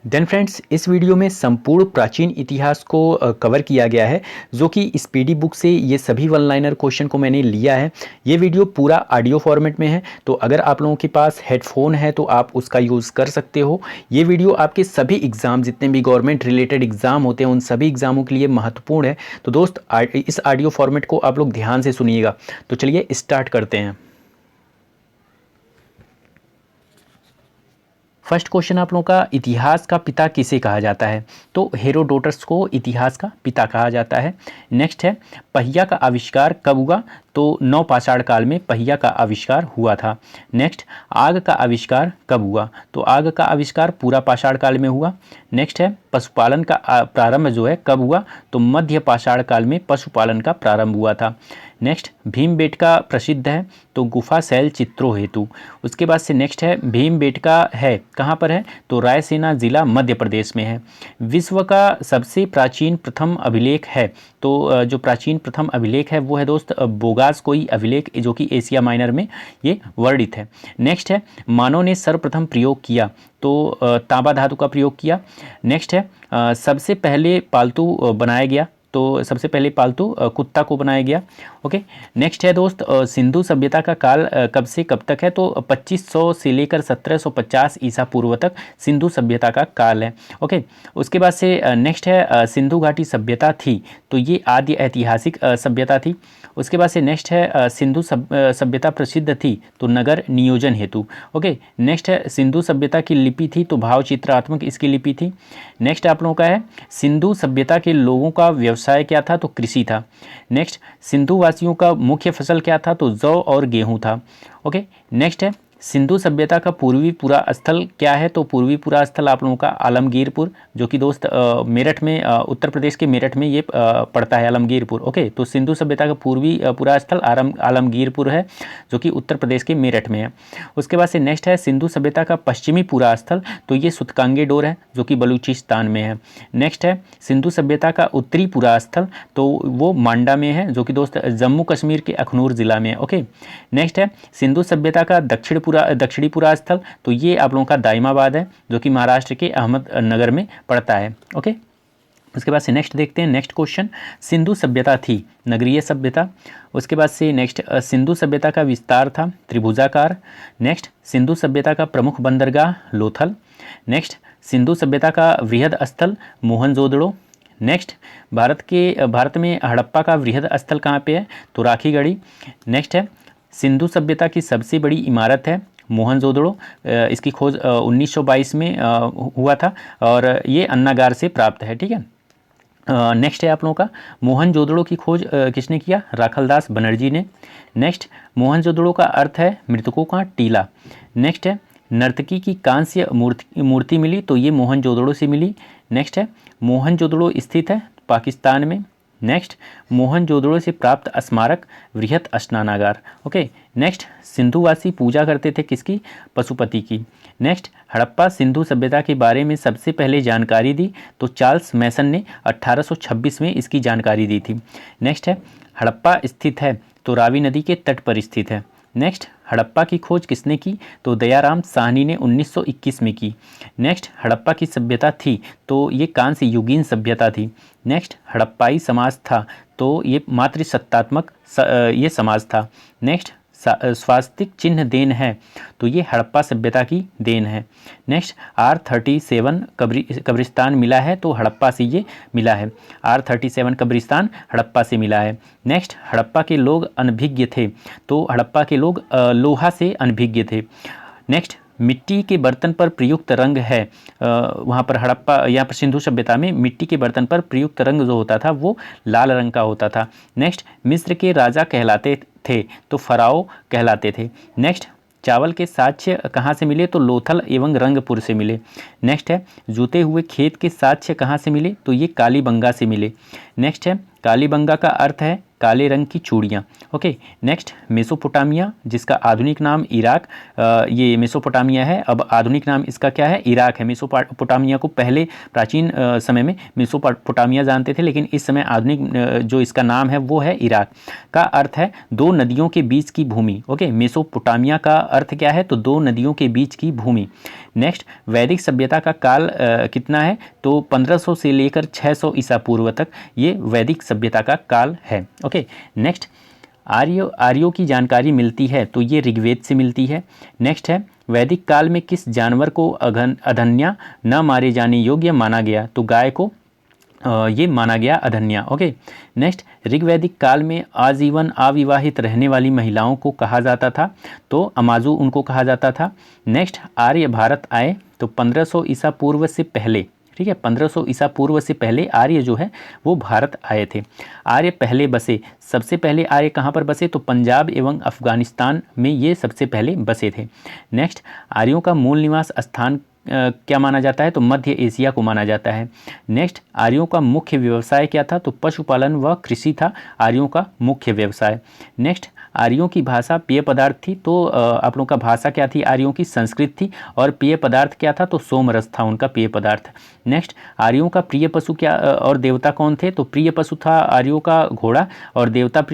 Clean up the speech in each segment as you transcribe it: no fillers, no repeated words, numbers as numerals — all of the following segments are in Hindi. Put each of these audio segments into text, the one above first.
देन फ्रेंड्स, इस वीडियो में संपूर्ण प्राचीन इतिहास को कवर किया गया है, जो कि इस पीडी बुक से ये सभी वन लाइनर क्वेश्चन को मैंने लिया है। ये वीडियो पूरा ऑडियो फॉर्मेट में है, तो अगर आप लोगों के पास हेडफोन है तो आप उसका यूज़ कर सकते हो। ये वीडियो आपके सभी एग्ज़ाम, जितने भी गवर्नमेंट रिलेटेड एग्ज़ाम होते हैं, उन सभी एग्ज़ामों के लिए महत्वपूर्ण है। तो दोस्त, इस ऑडियो फॉर्मेट को आप लोग ध्यान से सुनिएगा। तो चलिए स्टार्ट करते हैं। फर्स्ट क्वेश्चन आप लोगों का, इतिहास का पिता किसे कहा जाता है? तो हेरोडोटस को इतिहास का पिता कहा जाता है। नेक्स्ट है, पहिया का आविष्कार कब हुआ? तो नवपाषाण काल में पहिया का आविष्कार हुआ था। नेक्स्ट, आग का आविष्कार कब हुआ? तो आग का आविष्कार पूरा पाषाण काल में हुआ। नेक्स्ट है, पशुपालन का प्रारंभ जो है कब हुआ? तो मध्य पाषाण काल में पशुपालन का प्रारंभ हुआ था। नेक्स्ट, भीमबेटका प्रसिद्ध है तो गुफा शैल चित्रों हेतु। उसके बाद से नेक्स्ट है, भीमबेटका है कहाँ पर है? तो रायसेना जिला मध्य प्रदेश में है। विश्व का सबसे प्राचीन प्रथम अभिलेख है, तो जो प्राचीन प्रथम अभिलेख है वो है दोस्त बोगास कोई अभिलेख, जो कि एशिया माइनर में ये वर्णित है। नेक्स्ट है, मानव ने सर्वप्रथम प्रयोग किया, तो तांबा धातु का प्रयोग किया। नेक्स्ट है, सबसे पहले पालतू बनाया गया, तो सबसे पहले पालतू कुत्ता को बनाया गया। ओके। नेक्स्ट है दोस्त, सिंधु सभ्यता का काल कब से कब तक है? तो 2500 से लेकर 1750 ईसा पूर्व तक सिंधु सभ्यता का काल है। ओके। उसके बाद से नेक्स्ट है, सिंधु घाटी सभ्यता थी, तो ये आदि ऐतिहासिक सभ्यता थी। उसके बाद से नेक्स्ट है, सिंधु सभ्यता प्रसिद्ध थी, तो नगर नियोजन हेतु। ओके। नेक्स्ट है, सिंधु सभ्यता की लिपि थी, तो भाव चित्रात्मक इसकी लिपि थी। नेक्स्ट आप लोगों का है, सिंधु सभ्यता के लोगों का व्यवसाय क्या था? तो कृषि था। नेक्स्ट, सिंधु वासियों का मुख्य फसल क्या था? तो जौ और गेहूं था। ओके। नेक्स्ट है, सिंधु सभ्यता का पूर्वी पुरा स्थल क्या है? तो पूर्वी पुरा स्थल आप लोगों का आलमगीरपुर, जो कि दोस्त मेरठ में, उत्तर प्रदेश के मेरठ में ये पड़ता है, आलमगीरपुर। ओके। तो सिंधु सभ्यता का पूर्वी पुरा स्थल आलमगीरपुर है, जो कि उत्तर प्रदेश के मेरठ में है। उसके बाद से नेक्स्ट है, सिंधु सभ्यता का पश्चिमी पुरा स्थल, तो ये सुतकांगे डोर है, जो कि बलूचिस्तान में है। नेक्स्ट है, सिंधु सभ्यता का उत्तरी पुरा स्थल, तो वो मांडा में है, जो कि दोस्त जम्मू कश्मीर के अखनूर जिला में है। ओके। नेक्स्ट है, सिंधु सभ्यता का दक्षिणी पुरा स्थल, तो ये आप लोगों का दाइमाबाद है, जो कि महाराष्ट्र के अहमदनगर में पड़ता है। ओके। उसके बाद से नेक्स्ट देखते हैं, नेक्स्ट क्वेश्चन, सिंधु सभ्यता थी नगरीय सभ्यता। उसके बाद से नेक्स्ट, सिंधु सभ्यता का विस्तार था त्रिभुजाकार। नेक्स्ट, सिंधु सभ्यता का प्रमुख बंदरगाह लोथल। नेक्स्ट, सिंधु सभ्यता का वृहद स्थल मोहनजोदड़ो। नेक्स्ट, भारत में हड़प्पा का वृहद स्थल कहाँ पे है? तो राखीगढ़ी। नेक्स्ट है, सिंधु सभ्यता की सबसे बड़ी इमारत है मोहनजोदड़ो। इसकी खोज 1922 में हुआ था, और ये अन्नागार से प्राप्त है। ठीक है। नेक्स्ट है आप लोगों का, मोहनजोदड़ो की खोज किसने किया? राखलदास बनर्जी ने। नेक्स्ट, मोहनजोदड़ो का अर्थ है मृतकों का टीला। नेक्स्ट है, नर्तकी की कांस्य मूर्ति मिली, तो ये मोहनजोदड़ो से मिली। नेक्स्ट है, मोहनजोदड़ो स्थित है पाकिस्तान में। नेक्स्ट, मोहनजोदड़ो से प्राप्त स्मारक वृहत स्नानागार। ओके। नेक्स्ट, सिंधुवासी पूजा करते थे किसकी? पशुपति की। नेक्स्ट, हड़प्पा सिंधु सभ्यता के बारे में सबसे पहले जानकारी दी, तो चार्ल्स मैसन ने 1826 में इसकी जानकारी दी थी। नेक्स्ट है, हड़प्पा स्थित है, तो रावी नदी के तट पर स्थित है। नेक्स्ट, हड़प्पा की खोज किसने की? तो दयाराम साहनी ने 1921 में की। नेक्स्ट, हड़प्पा की सभ्यता थी, तो ये कांस्य युगीन सभ्यता थी। नेक्स्ट, हड़प्पाई समाज था, तो ये मातृसत्तात्मक ये समाज था। नेक्स्ट, स्वास्तिक चिन्ह देन है, तो ये हड़प्पा सभ्यता की देन है। नेक्स्ट, R37 कब्रिस्तान मिला है, तो हड़प्पा से ये मिला है। R37 कब्रिस्तान हड़प्पा से मिला है। नेक्स्ट, हड़प्पा के लोग अनभिज्ञ थे, तो हड़प्पा के लोग लोहा से अनभिज्ञ थे। नेक्स्ट, मिट्टी के बर्तन पर प्रयुक्त रंग है, वहाँ पर हड़प्पा, यहाँ पर सिंधु सभ्यता में मिट्टी के बर्तन पर प्रयुक्त रंग जो होता था वो लाल रंग का होता था। नेक्स्ट, मिस्र के राजा कहलाते थे, तो फराओ कहलाते थे। नेक्स्ट, चावल के साक्ष्य कहाँ से मिले? तो लोथल एवं रंगपुर से मिले। नेक्स्ट है, जूते हुए खेत के साक्ष्य कहाँ से मिले? तो ये कालीबंगा से मिले। नेक्स्ट है, कालीबंगा का अर्थ है काले रंग की चूड़ियाँ। ओके, नेक्स्ट मेसोपोटामिया, जिसका आधुनिक नाम इराक, ये मेसोपोटामिया है, अब आधुनिक नाम इसका क्या है, इराक है। मेसोपोटामिया को पहले प्राचीन समय में मेसोपोटामिया जानते थे, लेकिन इस समय आधुनिक जो इसका नाम है वो है इराक। का अर्थ है दो नदियों के बीच की भूमि। ओके, मेसोपोटामिया का अर्थ क्या है, तो दो नदियों के बीच की भूमि। नेक्स्ट, वैदिक सभ्यता का काल कितना है, तो 1500 से लेकर 600 ईसा पूर्व तक ये वैदिक सभ्यता का काल है। ओके, नेक्स्ट, आर्यों की जानकारी मिलती है तो ये ऋग्वेद से मिलती है। नेक्स्ट है, वैदिक काल में किस जानवर को अधन्या न मारे जाने योग्य माना गया, तो गाय को ये माना गया अधन्या। ओके, नेक्स्ट, ऋग्वैदिक काल में आजीवन अविवाहित रहने वाली महिलाओं को कहा जाता था, तो अमाजू उनको कहा जाता था। नेक्स्ट, आर्य भारत आए तो 1500 ईसा पूर्व से पहले, ठीक है, 1500 ईसा पूर्व से पहले आर्य जो है वो भारत आए थे। आर्य पहले बसे, सबसे पहले आर्य कहाँ पर बसे, तो पंजाब एवं अफगानिस्तान में ये सबसे पहले बसे थे। नेक्स्ट, आर्यों का मूल निवास स्थान क्या माना जाता है, तो मध्य एशिया को माना जाता है। नेक्स्ट, आर्यों का मुख्य व्यवसाय क्या था, तो पशुपालन व कृषि था आर्यों का मुख्य व्यवसाय। नेक्स्ट, आर्यों की भाषा पेय पदार्थ थी, तो आप लोगों का भाषा क्या थी, आर्यों की संस्कृत थी, और पेय पदार्थ क्या था, तो सोमरस था उनका पेय पदार्थ। नेक्स्ट, आर्यों का प्रिय पशु क्या और देवता कौन थे, तो प्रिय पशु था आर्यों का घोड़ा, और देवता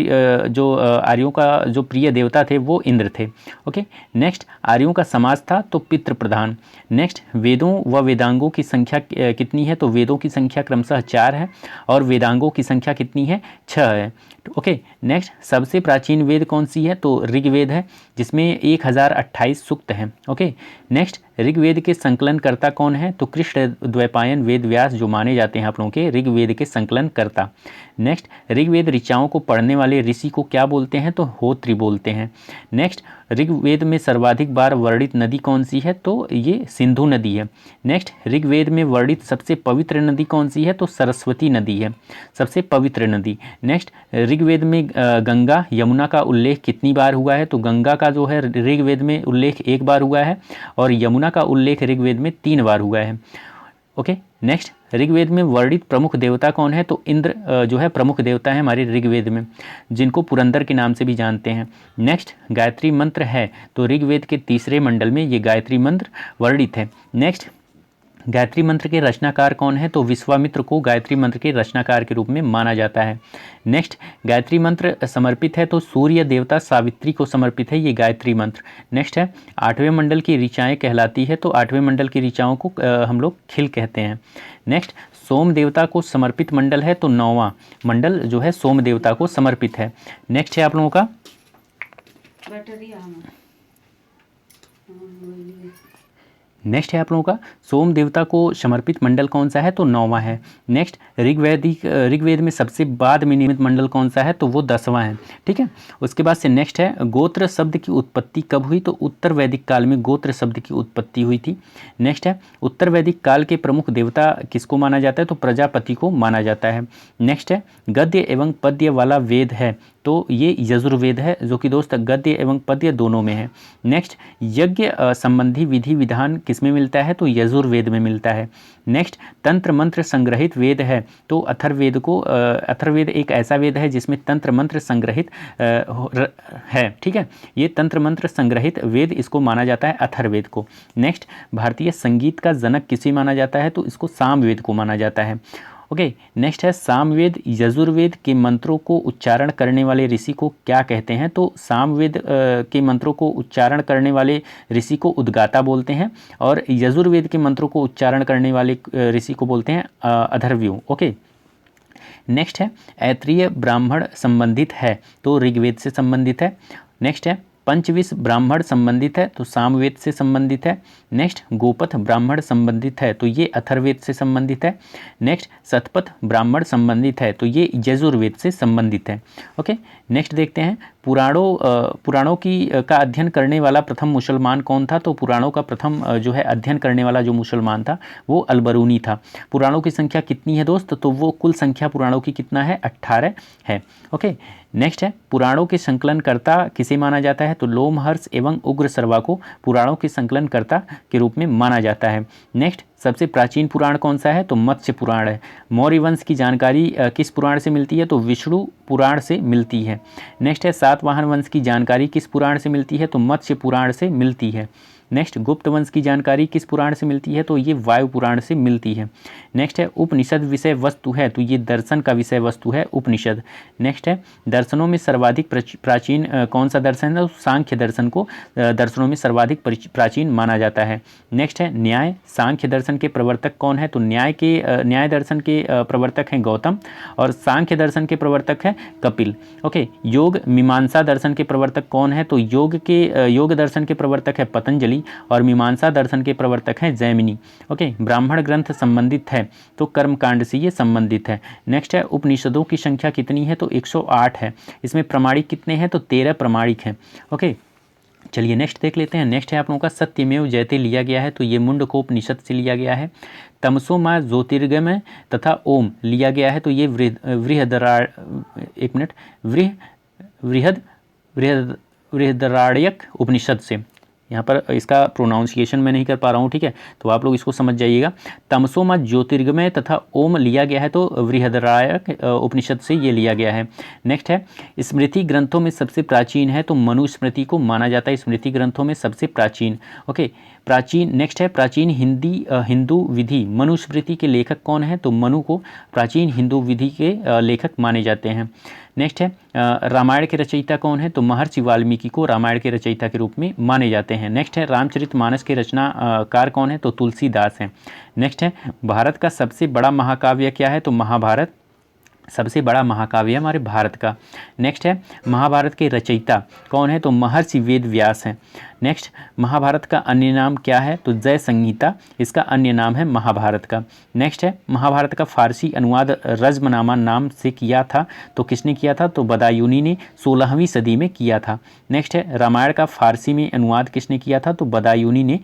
जो आर्यों का जो प्रिय देवता थे वो इंद्र थे। ओके, नेक्स्ट, आर्यों का समाज था तो पितृ प्रधान। नेक्स्ट, वेदों व वेदांगों की संख्या कितनी है, तो वेदों की संख्या क्रमशः 4 है और वेदांगों की संख्या कितनी है, 6 है। ओके, नेक्स्ट, सबसे प्राचीन वेद कौन सी है, तो ऋग्वेद है, जिसमें 1028 सूक्त हैं। ओके, नेक्स्ट, ऋग्वेद के संकलनकर्ता कौन है, तो कृष्ण द्वैपायन वेद व्यास जो माने जाते हैं आप लोगों के ऋग्वेद के संकलनकर्ता। नेक्स्ट, ऋग्वेद ऋचाओं को पढ़ने वाले ऋषि को क्या बोलते हैं, तो होत्री बोलते हैं। नेक्स्ट, ऋग्वेद में सर्वाधिक बार वर्णित नदी कौन सी है, तो ये सिंधु नदी है। नेक्स्ट, ऋग्वेद में वर्णित सबसे पवित्र नदी कौन सी है, तो सरस्वती नदी है सबसे पवित्र नदी। नेक्स्ट, ऋग्वेद में गंगा यमुना का उल्लेख कितनी बार हुआ है, तो गंगा का जो है ऋग्वेद में उल्लेख 1 बार हुआ है और यमुना का उल्लेख ऋग्वेद में 3 बार हुआ है। ओके, नेक्स्ट, ऋग्वेद में वर्णित प्रमुख देवता कौन है, तो इंद्र जो है प्रमुख देवता है हमारे ऋग्वेद में, जिनको पुरंदर के नाम से भी जानते हैं। नेक्स्ट, गायत्री मंत्र है तो ऋग्वेद के 3रे मंडल में ये गायत्री मंत्र वर्णित है। नेक्स्ट, गायत्री मंत्र के रचनाकार कौन है, तो विश्वामित्र को गायत्री मंत्र के रचनाकार के रूप में माना जाता है। नेक्स्ट, गायत्री मंत्र समर्पित है तो सूर्य देवता सावित्री को समर्पित है ये गायत्री मंत्र। नेक्स्ट है, 8वें मंडल की ऋचाएँ कहलाती है तो 8वें मंडल की ऋचाओं को हम लोग खिल कहते हैं। नेक्स्ट, सोम देवता को समर्पित मंडल है तो 9वां मंडल जो है सोम देवता को समर्पित है। नेक्स्ट है आप लोगों का नेक्स्ट है आप लोगों का सोम देवता को समर्पित मंडल कौन सा है, तो 9वां है। नेक्स्ट, ऋग्वेद में सबसे बाद में निर्मित मंडल कौन सा है, तो वो 10वां है। ठीक है, उसके बाद से नेक्स्ट है, गोत्र शब्द की उत्पत्ति कब हुई, तो उत्तर वैदिक काल में गोत्र शब्द की उत्पत्ति हुई थी। नेक्स्ट है, उत्तर वैदिक काल के प्रमुख देवता किसको माना जाता है, तो प्रजापति को माना जाता है। नेक्स्ट है, गद्य एवं पद्य वाला वेद है तो ये यजुर्वेद है, जो कि दोस्त गद्य एवं पद्य दोनों में है। नेक्स्ट, यज्ञ संबंधी विधि विधान किसमें मिलता है, तो यजुर्वेद में मिलता है। नेक्स्ट, तंत्र मंत्र संग्रहित वेद है तो अथर्ववेद को अथर्ववेद एक ऐसा वेद है जिसमें तंत्र मंत्र संग्रहित है। ठीक है, ये तंत्र मंत्र संग्रहित वेद इसको माना जाता है अथर्ववेद को। नेक्स्ट, भारतीय संगीत का जनक किसे माना जाता है, तो इसको सामवेद को माना जाता है। ओके, नेक्स्ट है, सामवेद यजुर्वेद के मंत्रों को उच्चारण करने वाले ऋषि को क्या कहते हैं, तो सामवेद के मंत्रों को उच्चारण करने वाले ऋषि को उद्गाता बोलते हैं और यजुर्वेद के मंत्रों को उच्चारण करने वाले ऋषि को बोलते हैं अथर्वयु। ओके, नेक्स्ट है, ऐत्रीय ब्राह्मण संबंधित है तो ऋग्वेद से संबंधित है। नेक्स्ट है, पंचविश ब्राह्मण संबंधित है तो सामवेद से संबंधित है। नेक्स्ट, गोपथ ब्राह्मण संबंधित है तो ये अथर्ववेद से संबंधित है। नेक्स्ट, शतपथ ब्राह्मण संबंधित है तो ये यजुर्वेद से संबंधित है। ओके, नेक्स्ट देखते हैं, पुराणों का अध्ययन करने वाला प्रथम मुसलमान कौन था, तो पुराणों का प्रथम जो है अध्ययन करने वाला जो मुसलमान था वो अलबरूनी था। पुराणों की संख्या कितनी है दोस्त, तो वो कुल संख्या पुराणों की कितना है, 18 है। ओके, नेक्स्ट है, पुराणों के संकलनकर्ता किसे माना जाता है, तो लोमहर्ष एवं उग्र सर्वा को पुराणों के संकलनकर्ता के रूप में माना जाता है। नेक्स्ट, सबसे प्राचीन पुराण कौन सा है? तो मत्स्य पुराण है। मौर्य वंश की जानकारी किस पुराण से मिलती है? तो विष्णु पुराण से मिलती है। नेक्स्ट है सातवाहन वंश की जानकारी किस पुराण से मिलती है? तो मत्स्य पुराण से मिलती है। नेक्स्ट गुप्त वंश की जानकारी किस पुराण से मिलती है? तो ये वायु पुराण से मिलती है। नेक्स्ट है उपनिषद विषय वस्तु है, तो ये दर्शन का विषय वस्तु है उपनिषद। नेक्स्ट है दर्शनों में सर्वाधिक प्राचीन कौन सा दर्शन है? तो सांख्य दर्शन को दर्शनों में सर्वाधिक प्राचीन माना जाता है। नेक्स्ट है न्याय सांख्य दर्शन के प्रवर्तक कौन है? तो न्याय दर्शन के प्रवर्तक हैं गौतम और सांख्य दर्शन के प्रवर्तक है कपिल। ओके, योग मीमांसा दर्शन के प्रवर्तक कौन है? तो योग दर्शन के प्रवर्तक है पतंजलि और मीमांसा दर्शन के प्रवर्तक हैं जैमिनी। ओके, ब्राह्मण ग्रंथ संबंधित है तो कर्मकांड से ये संबंधित है। नेक्स्ट है उपनिषदों की संख्या कितनी है? तो 108 है। इसमें प्रमाणिक कितने हैं? तो 13 प्रमाणिक हैं। ओके, चलिए नेक्स्ट देख लेते हैं। नेक्स्ट है आप लोगों का सत्यमेव जयते लिया गया है, तो ये मुंडकोपनिषद से लिया गया है। तमसो माँ ज्योतिर्गमय तथा ओम लिया गया है, तो ये बृहदराण्यक उपनिषद से। यहाँ पर इसका प्रोनाउंसिएशन मैं नहीं कर पा रहा हूँ, ठीक है, तो आप लोग इसको समझ जाइएगा। तमसो माँ ज्योतिर्गमय तथा ओम लिया गया है, तो बृहदराण्यक उपनिषद से ये लिया गया है। नेक्स्ट है स्मृति ग्रंथों में सबसे प्राचीन है, तो मनुस्मृति को माना जाता है स्मृति ग्रंथों में सबसे प्राचीन। ओके, प्राचीन नेक्स्ट है प्राचीन हिंदू विधि मनुस्मृति के लेखक कौन है? तो मनु को प्राचीन हिंदू विधि के लेखक माने जाते हैं। नेक्स्ट है रामायण के रचयिता कौन है? तो महर्षि वाल्मीकि को रामायण के रचयिता के रूप में माने जाते हैं। नेक्स्ट है रामचरितमानस के रचनाकार कौन है? तो तुलसीदास हैं। नेक्स्ट है भारत का सबसे बड़ा महाकाव्य क्या है? तो महाभारत सबसे बड़ा महाकाव्य है हमारे भारत का। नेक्स्ट है महाभारत के रचयिता कौन है? तो महर्षि वेद व्यास हैं। नेक्स्ट महाभारत का अन्य नाम क्या है? तो जय संहिता इसका अन्य नाम है महाभारत का। नेक्स्ट है महाभारत का फारसी अनुवाद रज़्मनामा नाम से किया था, तो किसने किया था? तो बदायूनी ने 16वीं सदी में किया था। नेक्स्ट है रामायण का फारसी में अनुवाद किसने किया था? तो बदायूनी ने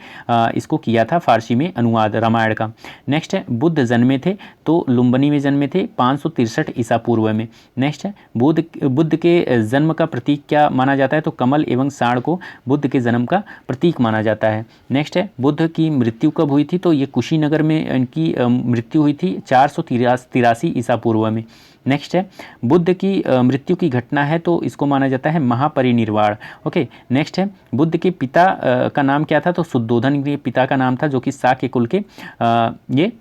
इसको किया था फारसी में अनुवाद रामायण का। नेक्स्ट है बुद्ध जन्मे थे, तो लुम्बिनी में जन्मे थे 563 ईसा पूर्व में। नेक्स्ट है बुद्ध के जन्म का प्रतीक क्या माना जाता है? तो कमल एवं साँड़ को बुद्ध के जन्म का प्रतीक माना जाता है। नेक्स्ट है बुद्ध की मृत्यु कब हुई थी? तो ये कुशीनगर में इनकी मृत्यु हुई थी 483 ईसा पूर्व में। नेक्स्ट है बुद्ध की मृत्यु की घटना है, तो इसको माना जाता है महापरिनिर्वाण। ओके, नेक्स्ट है बुद्ध के पिता का नाम क्या था? तो शुद्धोधन के पिता का नाम था, जो कि शाक्य कुल के ये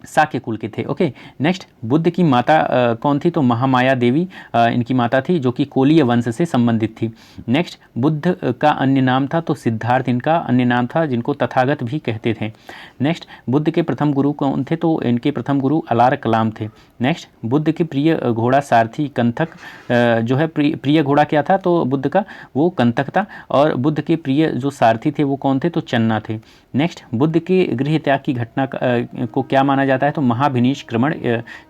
शाक्य कुल के थे। ओके, नेक्स्ट बुद्ध की माता कौन थी? तो महामाया देवी इनकी माता थी, जो कि कोलीय वंश से संबंधित थी। नेक्स्ट बुद्ध का अन्य नाम था, तो सिद्धार्थ इनका अन्य नाम था, जिनको तथागत भी कहते थे। नेक्स्ट बुद्ध के प्रथम गुरु कौन थे? तो इनके प्रथम गुरु अलार कलाम थे। नेक्स्ट बुद्ध के प्रिय घोड़ा सारथी कंथक जो है प्रिय घोड़ा क्या था? तो बुद्ध का वो कंथक था, और बुद्ध के प्रिय जो सारथी थे वो कौन थे? तो चन्ना थे। नेक्स्ट बुद्ध के गृह त्याग की घटना को क्या माना जाता है? तो महाभिनिष्क्रमण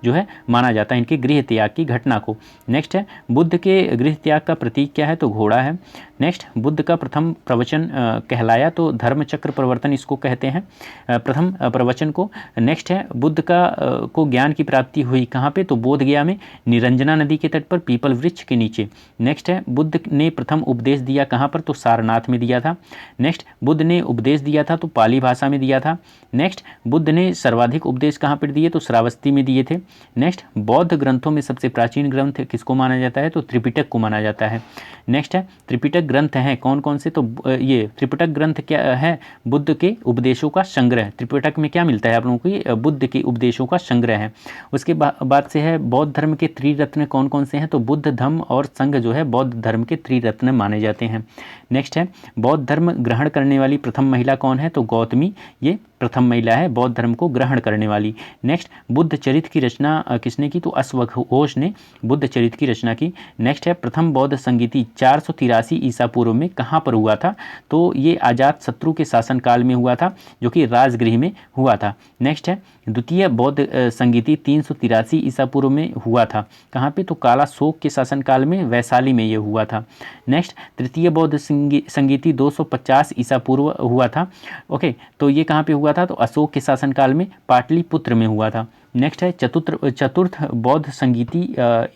जो है माना जाता है इनके गृह त्याग की घटना को। नेक्स्ट है बुद्ध के गृह त्याग का प्रतीक क्या है? तो घोड़ा है। नेक्स्ट बुद्ध का प्रथम प्रवचन कहलाया, तो धर्मचक्र प्रवर्तन इसको कहते हैं प्रथम प्रवचन को। नेक्स्ट है बुद्ध को ज्ञान की प्राप्ति हुई कहाँ पे? तो बोध गया में निरंजना नदी के तट पर पीपल वृक्ष के नीचे। नेक्स्ट है बुद्ध ने प्रथम उपदेश दिया कहाँ पर? तो सारनाथ में दिया था। नेक्स्ट बुद्ध ने उपदेश दिया था तो पाली भाषा में दिया था। नेक्स्ट बुद्ध ने सर्वाधिक उपदेश कहाँ पर दिए? तो श्रावस्ती में दिए थे। नेक्स्ट बौद्ध ग्रंथों में सबसे प्राचीन ग्रंथ किसको माना जाता है? तो त्रिपिटक को माना जाता है। नेक्स्ट है त्रिपिटक ग्रंथ हैं कौन कौन से? तो ये त्रिपिटक ग्रंथ क्या है? बुद्ध के उपदेशों का संग्रह। त्रिपिटक में क्या मिलता है आप लोगों को? बुद्ध के उपदेशों का संग्रह है। उसके बाद से है बौद्ध धर्म के त्रिरत्न कौन कौन से हैं? तो बुद्ध, धम्म और संघ जो है बौद्ध धर्म के त्रिरत्न माने जाते हैं। नेक्स्ट है बौद्ध धर्म ग्रहण करने वाली प्रथम महिला कौन है? तो गौतमी ये प्रथम महिला है बौद्ध धर्म को ग्रहण करने वाली। नेक्स्ट बुद्ध चरित्र की रचना किसने की? तो अश्वघोष ने बुद्ध चरित्र की रचना की। नेक्स्ट है प्रथम बौद्ध संगीति 483 ईसा पूर्व में कहाँ पर हुआ था? तो ये अजात शत्रु के शासनकाल में हुआ था, जो कि राजगृह में हुआ था। नेक्स्ट है द्वितीय बौद्ध संगीति 383 ईसा पूर्व में हुआ था, कहाँ पे? तो काला शोक के शासनकाल में वैशाली में ये हुआ था। नेक्स्ट तृतीय बौद्ध संगीति 250 ईसा पूर्व हुआ था। ओके, तो ये कहाँ पे हुआ था? तो अशोक के शासनकाल में पाटलिपुत्र में हुआ था। नेक्स्ट है चतुर्थ बौद्ध संगीति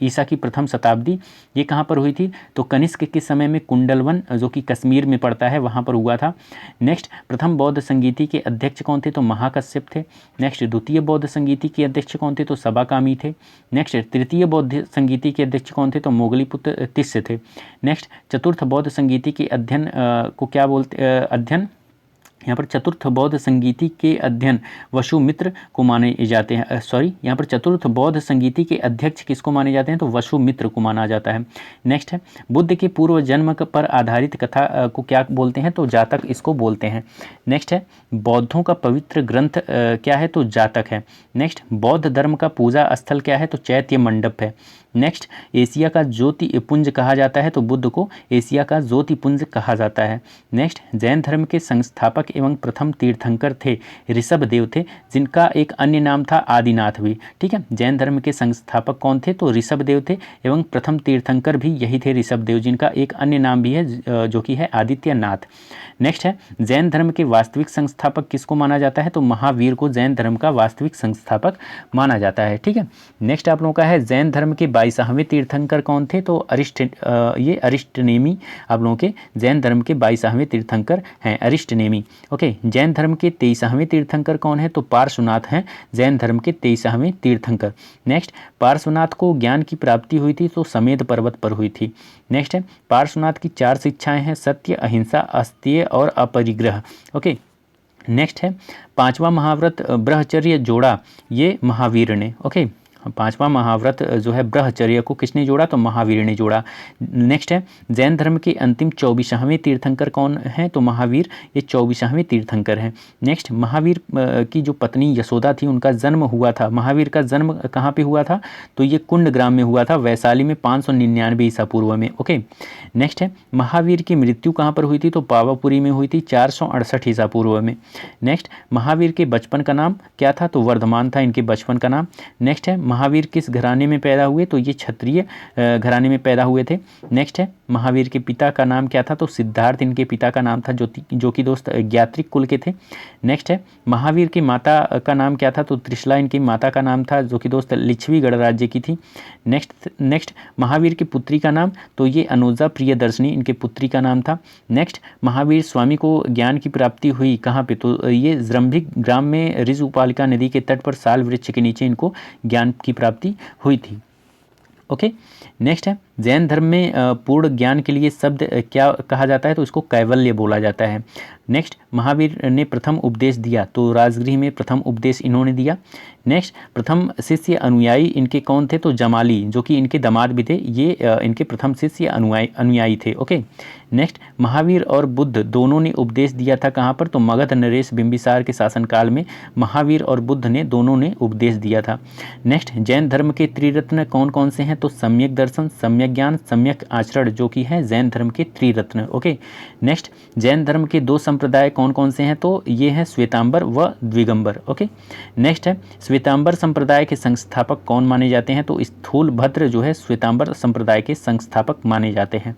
ईसा की प्रथम शताब्दी, ये कहाँ पर हुई थी? तो कनिष्क के समय में कुंडलवन जो कि कश्मीर में पड़ता है वहाँ पर हुआ था। नेक्स्ट प्रथम बौद्ध संगीति के अध्यक्ष कौन थे? तो महाकश्यप थे। नेक्स्ट द्वितीय बौद्ध संगीति के अध्यक्ष कौन थे? तो सबाकामी थे। नेक्स्ट तृतीय बौद्ध संगीति के अध्यक्ष कौन थे? तो मोगलीपुत्र तिस्य थे। नेक्स्ट चतुर्थ बौद्ध संगीति के अध्ययन को क्या बोलते अध्ययन यहाँ पर चतुर्थ बौद्ध संगीति के अध्ययन वसुमित्र को माने जाते हैं। यहाँ पर चतुर्थ बौद्ध संगीति के अध्यक्ष किसको माने जाते हैं? तो वसुमित्र को माना जाता है। नेक्स्ट है बुद्ध के पूर्व जन्म पर आधारित कथा को क्या बोलते हैं? तो जातक इसको बोलते हैं। नेक्स्ट है बौद्धों का पवित्र ग्रंथ क्या है? तो जातक है। नेक्स्ट बौद्ध धर्म का पूजा स्थल क्या है? तो चैत्य मंडप है। नेक्स्ट एशिया का ज्योतिपुंज कहा जाता है, तो बुद्ध को एशिया का ज्योतिपुंज कहा जाता है। नेक्स्ट जैन धर्म के संस्थापक एवं प्रथम तीर्थंकर थे ऋषभदेव थे, जिनका एक अन्य नाम था आदिनाथ भी। ठीक है, जैन धर्म के संस्थापक कौन थे? तो ऋषभदेव थे एवं प्रथम तीर्थंकर भी यही थे ऋषभदेव, जिनका एक अन्य नाम भी है जो कि है आदित्यनाथ। नेक्स्ट है जैन धर्म के वास्तविक संस्थापक किसको माना जाता है? तो महावीर को जैन धर्म का वास्तविक संस्थापक माना जाता है। ठीक है, नेक्स्ट आप लोगों का है जैन धर्म के 22वें तीर्थंकर कौन थे? तो ये अरिष्टनेमी आप लोगों के जैन धर्म के 22वें तीर्थंकर हैं, अरिष्टनेमी। ओके, जैन धर्म के 23वें तीर्थंकर कौन है? तो पार्श्वनाथ हैं जैन धर्म के 23वें तीर्थंकर। नेक्स्ट पार्श्वनाथ को ज्ञान की प्राप्ति हुई थी तो समेध पर्वत पर हुई थी। नेक्स्ट है पार्श्वनाथ की 4 शिक्षाएं हैं, सत्य, अहिंसा, अस्तेय और अपरिग्रह। ओके, नेक्स्ट है 5वां महाव्रत ब्रह्मचर्य जोड़ा ये महावीर ने। ओके, 5वां महाव्रत जो है ब्रह्मचर्य को किसने जोड़ा? तो महावीर ने जोड़ा। नेक्स्ट है जैन धर्म के अंतिम 24वें तीर्थंकर कौन है? तो महावीर ये 24वें तीर्थंकर हैं। नेक्स्ट महावीर की जो पत्नी यशोदा थी उनका जन्म हुआ था, महावीर का जन्म कहाँ पे हुआ था? तो ये कुंड ग्राम में हुआ था, वैशाली में 599 ईसा पूर्व में। ओके, नेक्स्ट है महावीर की मृत्यु कहाँ पर हुई थी? तो पावापुरी में हुई थी 468 ईसा पूर्व में। नेक्स्ट महावीर के बचपन का नाम क्या था? तो वर्धमान था इनके बचपन का नाम। नेक्स्ट है महावीर किस घराने में पैदा हुए? तो ये क्षत्रिय घराने में पैदा हुए थे। नेक्स्ट है महावीर के पिता का नाम क्या था? तो सिद्धार्थ इनके पिता का नाम था, जो कि दोस्त ज्ञात्रिक कुल के थे। नेक्स्ट है महावीर की माता का नाम क्या था? तो त्रिशला इनकी माता का नाम था, जो कि दोस्त लिच्छवी गणराज्य की थी। नेक्स्ट महावीर की पुत्री का नाम? तो ये अनुजा प्रियदर्शनी इनके पुत्री का नाम था। नेक्स्ट महावीर स्वामी को ज्ञान की प्राप्ति हुई कहाँ पे? तो ये जृंभिक ग्राम में ऋज उपालिका नदी के तट पर साल वृक्ष के नीचे इनको ज्ञान की प्राप्ति हुई थी। ओके, नेक्स्ट है जैन धर्म में पूर्ण ज्ञान के लिए शब्द क्या कहा जाता है? तो इसको कैवल्य बोला जाता है। नेक्स्ट महावीर ने प्रथम उपदेश दिया, तो राजगृह में प्रथम उपदेश इन्होंने दिया। नेक्स्ट प्रथम शिष्य अनुयायी इनके कौन थे? तो जमाली, जो कि इनके दामाद भी थे, ये इनके प्रथम शिष्य अनुयायी थे। ओके, नेक्स्ट महावीर और बुद्ध दोनों ने उपदेश दिया था कहाँ पर? तो मगध नरेश बिंबिसार के शासनकाल में महावीर और बुद्ध ने दोनों ने उपदेश दिया था। नेक्स्ट जैन धर्म के त्रिरत्न कौन कौन से हैं? तो सम्यक दर्शन, सम्यक ज्ञान, सम्यक आचरण, जो कि है जैन धर्म के त्रिरत्न। ओके, नेक्स्ट जैन धर्म के 2 संप्रदाय कौन कौन से हैं? तो ये हैं श्वेतांबर व द्विगंबर। ओके, नेक्स्ट है श्वेतांबर संप्रदाय के संस्थापक कौन माने जाते हैं? तो स्थूलभद्र जो है श्वेतांबर संप्रदाय के संस्थापक माने जाते हैं।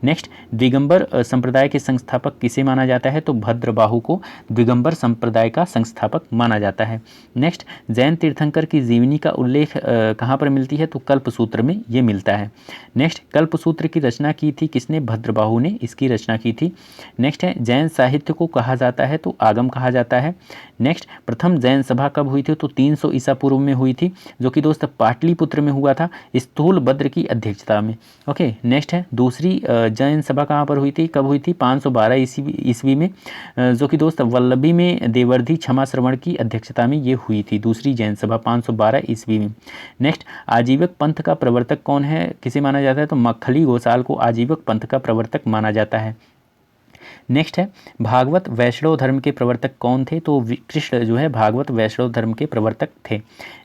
नेक्स्ट द्विगंबर संप्रदाय के संस्थापक किसे माना जाता है? तो भद्रबाहु को द्विगंबर संप्रदाय का संस्थापक माना जाता है। नेक्स्ट जैन तीर्थंकर की जीवनी का उल्लेख कहाँ पर मिलती है? तो कल्पसूत्र में ये मिलता है। नेक्स्ट कल्पसूत्र की रचना की थी किसने? भद्रबाहु ने इसकी रचना की थी। नेक्स्ट है जैन साहित्य को कहा जाता है तो आगम कहा जाता है। नेक्स्ट प्रथम जैन सभा कब हुई थी? तो 300 ईसा पूर्व में हुई थी, जो कि दोस्त पाटलिपुत्र में हुआ था, स्थूलभद्र की अध्यक्षता में। ओके, नेक्स्ट है दूसरी जैन सभा कहाँ पर हुई थी? कब हुई थी? 512 ईस्वी में, जो कि दोस्त वल्लभी में देवर्धि क्षमा श्रवण की अध्यक्षता में ये हुई थी, दूसरी जैन सभा 512 ईस्वी में। नेक्स्ट आजीवक पंथ का प्रवर्तक कौन है, किसे माना जाता है? तो मक्खली गोसाल को आजीवक पंथ का प्रवर्तक माना जाता है। नेक्स्ट है भागवत वैष्णव धर्म के प्रवर्तक कौन थे? तो कृष्ण जो है भागवत वैष्णव धर्म के प्रवर्तक थे।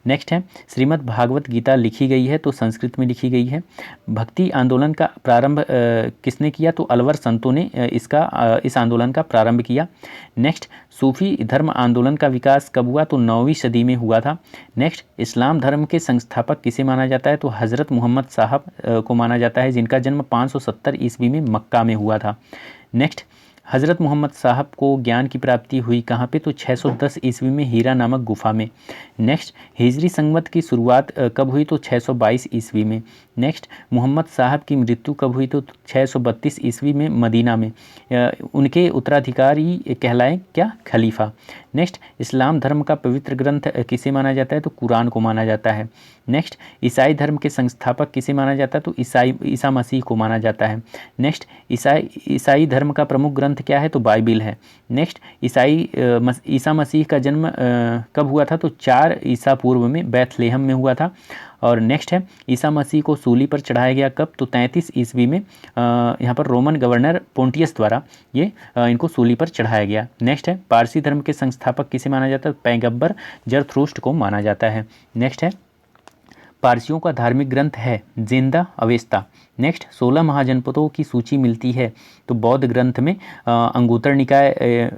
नेक्स्ट है श्रीमद् भागवत गीता लिखी गई है तो संस्कृत में लिखी गई है। भक्ति आंदोलन का प्रारंभ किसने किया? तो अलवर संतों ने इस आंदोलन का प्रारंभ किया। नेक्स्ट सूफी धर्म आंदोलन का विकास कब हुआ? तो 9वीं सदी में हुआ था। नेक्स्ट इस्लाम धर्म के संस्थापक किसे माना जाता है? तो हज़रत मोहम्मद साहब को माना जाता है, जिनका जन्म 570 ईस्वी में मक्का में हुआ था। नेक्स्ट हज़रत मोहम्मद साहब को ज्ञान की प्राप्ति हुई कहाँ पे, तो 610 ईस्वी में हीरा नामक गुफा में। नेक्स्ट, हिजरी संवत की शुरुआत कब हुई, तो 622 ईस्वी में। नेक्स्ट, मोहम्मद साहब की मृत्यु कब हुई, तो 632 ईस्वी में मदीना में। उनके उत्तराधिकारी कहलाए क्या, खलीफा। नेक्स्ट, इस्लाम धर्म का पवित्र ग्रंथ किसे माना जाता है, तो कुरान को माना जाता है। नेक्स्ट, ईसाई धर्म के संस्थापक किसे माना जाता है, तो ईसा मसीह को माना जाता है। नेक्स्ट, ईसाई धर्म का प्रमुख ग्रंथ क्या है, तो बाइबिल है। नेक्स्ट, ईसा मसीह का जन्म कब हुआ था, तो 4 ईसा पूर्व में बैथलेहम में हुआ था। और नेक्स्ट है, ईसा मसीह को सूली पर चढ़ाया गया कब, तो 33 ईस्वी में यहाँ पर रोमन गवर्नर पोंटियस द्वारा ये इनको सूली पर चढ़ाया गया। नेक्स्ट है, पारसी धर्म के संस्थापक किसे माना जाता है, पैगंबर जरथ्रुष्ट को माना जाता है। नेक्स्ट है, पारसियों का धार्मिक ग्रंथ है जिंदा अवेस्ता। नेक्स्ट, 16 महाजनपदों की सूची मिलती है, तो बौद्ध ग्रंथ में अंगुत्तर निकाय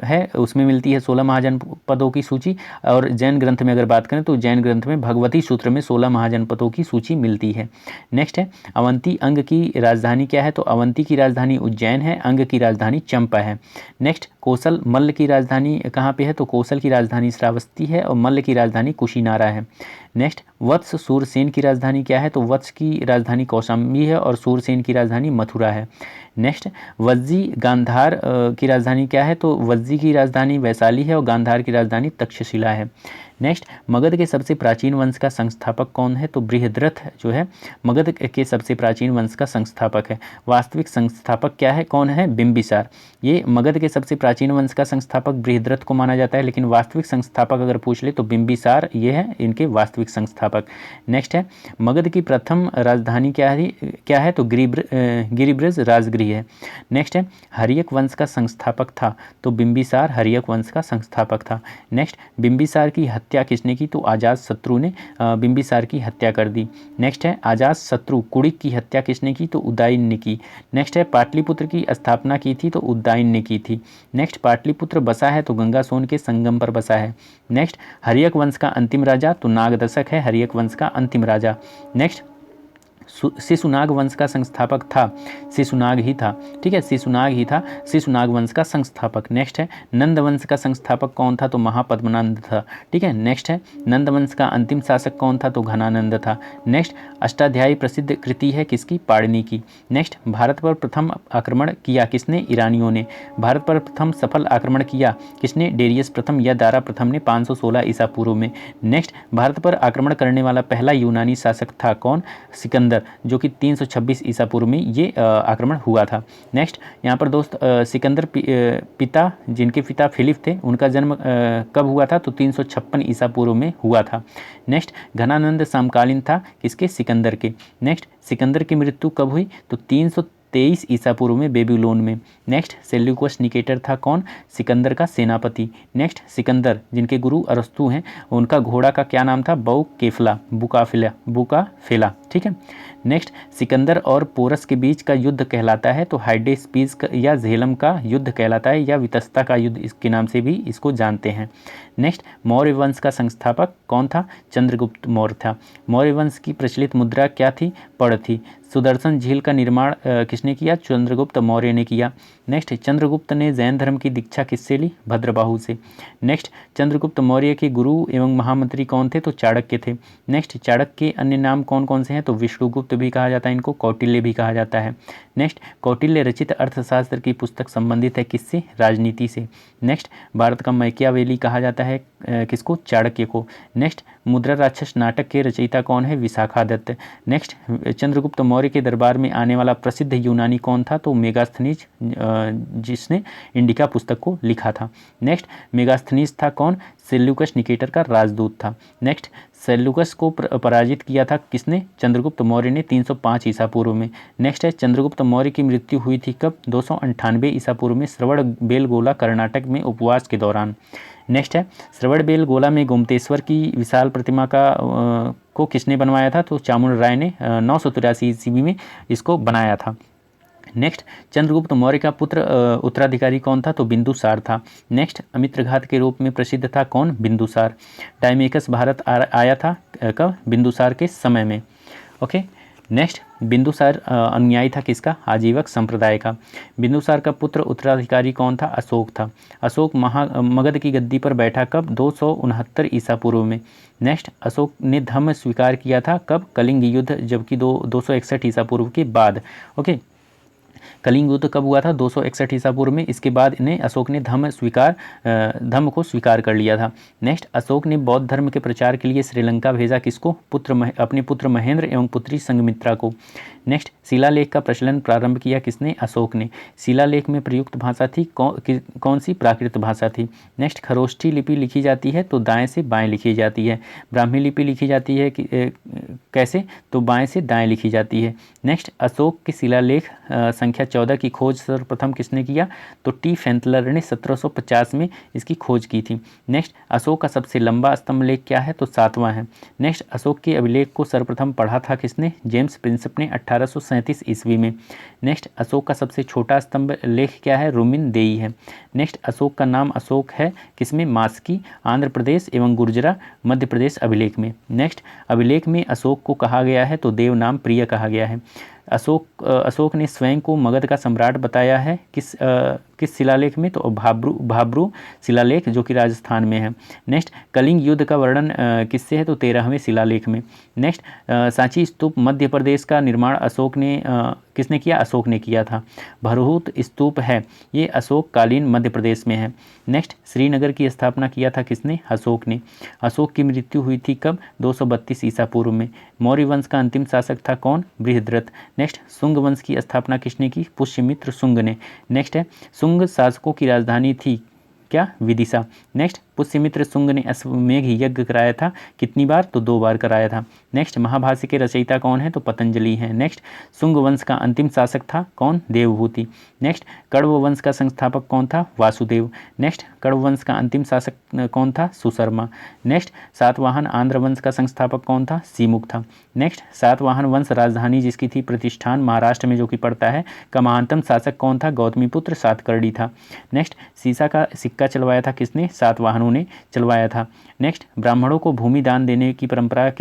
है, उसमें मिलती है 16 महाजनपदों की सूची। और जैन ग्रंथ में अगर बात करें तो जैन ग्रंथ में भगवती सूत्र में 16 महाजनपदों की सूची मिलती है। नेक्स्ट है, अवंती अंग की राजधानी क्या है, तो अवंती की राजधानी उज्जैन है, अंग की राजधानी चंपा है। नेक्स्ट, कोसल मल्ल की राजधानी कहाँ पे है, तो कोसल की राजधानी श्रावस्ती है और मल्ल की राजधानी कुशीनारा है। नेक्स्ट, वत्स सूरसेन की राजधानी क्या है, तो वत्स की राजधानी कौशाम्बी है और सूरसेन की राजधानी मथुरा है। नेक्स्ट, वज्जी गांधार की राजधानी क्या है, तो वज्जी की राजधानी वैशाली है और गांधार की राजधानी तक्षशिला है। नेक्स्ट, मगध के सबसे प्राचीन वंश का संस्थापक कौन है, तो बृहद्रथ जो है मगध के सबसे प्राचीन वंश का संस्थापक है। वास्तविक संस्थापक क्या है, कौन है, बिंबिसार। ये मगध के सबसे प्राचीन वंश का संस्थापक बृहद्रथ को माना जाता है, लेकिन वास्तविक संस्थापक अगर पूछ ले तो बिंबिसार ये है इनके वास्तविक संस्थापक। नेक्स्ट है, मगध की प्रथम राजधानी क्या है, तो गिरिब्रज राजगृह है। नेक्स्ट है, हर्यक वंश का संस्थापक था, तो बिंबिसार हर्यक वंश का संस्थापक था। नेक्स्ट, बिंबिसार की हत्या किसने की, तो अजात शत्रु ने बिंबिसार की हत्या कर दी। नेक्स्ट है, अजात शत्रु कुड़िक की हत्या किसने की, तो उदयन ने की। नेक्स्ट है, पाटलिपुत्र की स्थापना की थी, तो उदयन ने की थी। नेक्स्ट, पाटलिपुत्र बसा है तो गंगा सोन के संगम पर बसा है। नेक्स्ट, हर्यक वंश का अंतिम राजा, तो नागदशक है हर्यक वंश का अंतिम राजा। नेक्स्ट, शिशुनाग वंश का संस्थापक था, शिशुनाग ही था, ठीक है, शिशुनाग ही था, शिशुनाग वंश का संस्थापक। नेक्स्ट है, नंद वंश का संस्थापक कौन था, तो महापद्मनंद था, ठीक है। नेक्स्ट है, नंद वंश का अंतिम शासक कौन था, तो घनानंद था। नेक्स्ट, अष्टाध्यायी प्रसिद्ध कृति है किसकी, पाणिनि की। नेक्स्ट, भारत पर प्रथम आक्रमण किया किसने, ईरानियों ने। भारत पर प्रथम सफल आक्रमण किया किसने, डेरियस प्रथम या दारा प्रथम ने 516 ईसा पूर्व में। नेक्स्ट, भारत पर आक्रमण करने वाला पहला यूनानी शासक था कौन, सिकंदर, जो कि 326 ईसा पूर्व में ये आक्रमण हुआ था। नेक्स्ट, यहाँ पर दोस्त सिकंदर पिता जिनके पिता फिलिप थे उनका जन्म कब हुआ था, तो 356 ईसा पूर्व में हुआ था। नेक्स्ट, घनानंद समकालीन था किसके, सिकंदर के। नेक्स्ट, सिकंदर की मृत्यु कब हुई, तो 323 ईसा पूर्व में बेबीलोन में। नेक्स्ट, सेल्यूकस निकेटर था कौन, सिकंदर का सेनापति। नेक्स्ट, सिकंदर जिनके गुरु अरस्तु हैं उनका घोड़ा का क्या नाम था, बुकाफेला, ठीक है। नेक्स्ट, सिकंदर और पोरस के बीच का युद्ध कहलाता है, तो हाइडेस्पीस या झेलम का युद्ध कहलाता है, या वितस्ता का युद्ध इसके नाम से भी इसको जानते हैं। नेक्स्ट, मौर्य वंश का संस्थापक कौन था, चंद्रगुप्त मौर्य था। मौर्य वंश की प्रचलित मुद्रा क्या थी, पड़ थी। सुदर्शन झील का निर्माण किसने किया, चंद्रगुप्त मौर्य ने किया। नेक्स्ट, चंद्रगुप्त ने जैन धर्म की दीक्षा किससे ली, भद्रबाहु से। नेक्स्ट, चंद्रगुप्त मौर्य के गुरु एवं महामंत्री कौन थे, तो चाणक्य थे। नेक्स्ट, चाणक्य के अन्य नाम कौन कौन से हैं, तो विष्णुगुप्त भी कहा जाता है इनको, कौटिल्य भी कहा जाता है। नेक्स्ट, कौटिल्य रचित अर्थशास्त्र की पुस्तक संबंधित है किससे, राजनीति से। नेक्स्ट, भारत का मैकियावेली कहा जाता है किसको, चाणक्य को। नेक्स्ट, मुद्रा राक्षस नाटक के रचयिता कौन है, विशाखादत्त। नेक्स्ट, चंद्रगुप्त मौर्य के दरबार में आने वाला प्रसिद्ध यूनानी कौन था, तो मेगास्थनीज जिसने इंडिका पुस्तक को लिखा था। नेक्स्ट, मेगास्थनीज था कौन, सेल्यूकस निकेटर का राजदूत था। नेक्स्ट, सेल्यूकस को पराजित किया था किसने, चंद्रगुप्त मौर्य ने 305 ईसा पूर्व में। नेक्स्ट है, चंद्रगुप्त मौर्य की मृत्यु हुई थी कब, 298 ईसा पूर्व में श्रवणबेलगोला कर्नाटक में उपवास के दौरान। नेक्स्ट है, श्रवणबेलगोला में गोमतेश्वर की विशाल प्रतिमा को किसने बनवाया था, तो चामुंड राय ने 983 ईस्वी में इसको बनाया था। नेक्स्ट, चंद्रगुप्त मौर्य का पुत्र उत्तराधिकारी कौन था, तो बिंदुसार था। नेक्स्ट, अमित्रघात के रूप में प्रसिद्ध था कौन, बिंदुसार। टाइमेकस भारत आया था कब, बिंदुसार के समय में। ओके, नेक्स्ट, बिंदुसार अनुयायी था किसका? आजीवक संप्रदाय का। बिंदुसार का पुत्र उत्तराधिकारी कौन था? अशोक था। अशोक मगध की गद्दी पर बैठा कब? 269 ईसा पूर्व में। नेक्स्ट, अशोक ने धम्म स्वीकार किया था कब? कलिंग युद्ध, जबकि 261 ईसा पूर्व के बाद। ओके, कलिंग युद्ध कब हुआ था? 261 ईसा पूर्व में। इसके बाद इन्हें अशोक ने धम्म को स्वीकार कर लिया था। नेक्स्ट, अशोक ने बौद्ध धर्म के प्रचार के लिए श्रीलंका भेजा किसको? अपने पुत्र महेंद्र एवं पुत्री संघमित्रा को। नेक्स्ट, शिलालेख का प्रचलन प्रारंभ किया किसने? अशोक ने। शिलालेख में प्रयुक्त भाषा थी कौन सी? प्राकृत भाषा थी। नेक्स्ट, खरोष्ठी लिपि लिखी जाती है तो दाएं से बाएं लिखी जाती है। ब्राह्मी लिपि लिखी जाती है कैसे? तो बाएं से दाएं लिखी जाती है। नेक्स्ट, अशोक के शिलालेख संख्या 14 की खोज सर्वप्रथम किसने किया? तो टी फेंतलर ने 1750 में इसकी खोज की थी। नेक्स्ट, अशोक का सबसे लंबा स्तंभ लेख क्या है? तो 7वां है। नेक्स्ट, अशोक के अभिलेख को सर्वप्रथम पढ़ा था किसने? जेम्स प्रिंसेप ने 1837 ईस्वी में। नेक्स्ट, अशोक का सबसे छोटा स्तंभ लेख क्या है? रोमिन देई है। नेक्स्ट, अशोक का नाम अशोक है किसमें? मास्की, आंध्र प्रदेश एवं गुर्जरा, मध्य प्रदेश अभिलेख में। नेक्स्ट, अभिलेख में अशोक को कहा गया है तो देव नाम प्रिय कहा गया है। अशोक ने स्वयं को मगध का सम्राट बताया है किस शिलालेख में? तो भाब्रू शिलालेख, जो कि राजस्थान में है। नेक्स्ट, कलिंग युद्ध का वर्णन किससे है? तो 13वें शिलालेख में। नेक्स्ट, सांची स्तूप मध्य प्रदेश का निर्माण किसने किया? अशोक ने किया था। भरहूत स्तूप है, ये अशोक कालीन मध्य प्रदेश में है। नेक्स्ट, श्रीनगर की स्थापना किया था किसने? अशोक ने। अशोक की मृत्यु हुई थी कब? 232 ईसा पूर्व में। मौर्य वंश का अंतिम शासक था कौन? बृहद्रथ। नेक्स्ट, शुंग वंश की स्थापना किसने की? पुष्यमित्र शुंग ने। नेक्स्ट है, शुंग शासकों की राजधानी थी क्या? विदिशा। नेक्स्ट, पुष्यमित्र शुंग ने अश्वमेघ यज्ञ कराया था कितनी बार? तो 2 बार कराया था। नेक्स्ट, महाभाष्य के रचयिता कौन है? तो पतंजलि हैं। नेक्स्ट, शुंग वंश का अंतिम शासक था कौन? देवभूति। नेक्स्ट, कण्व वंश का संस्थापक कौन था? वासुदेव। नेक्स्ट, कण्व वंश का अंतिम शासक कौन था? सुशर्मा। नेक्स्ट, सातवाहन आंध्र वंश का संस्थापक कौन था? सीमुक था। नेक्स्ट, सातवाहन वंश राजधानी जिसकी थी प्रतिष्ठान, महाराष्ट्र में जो कि पड़ता है, का महानतम शासक कौन था? गौतमीपुत्र सातकर्णी था। नेक्स्ट, सीसा का सिक्का चलवाया था किसने? सातवाहनों ने चलवाया था। नेक्स्ट, ब्राह्मणों को भूमि दान देने की परंपरा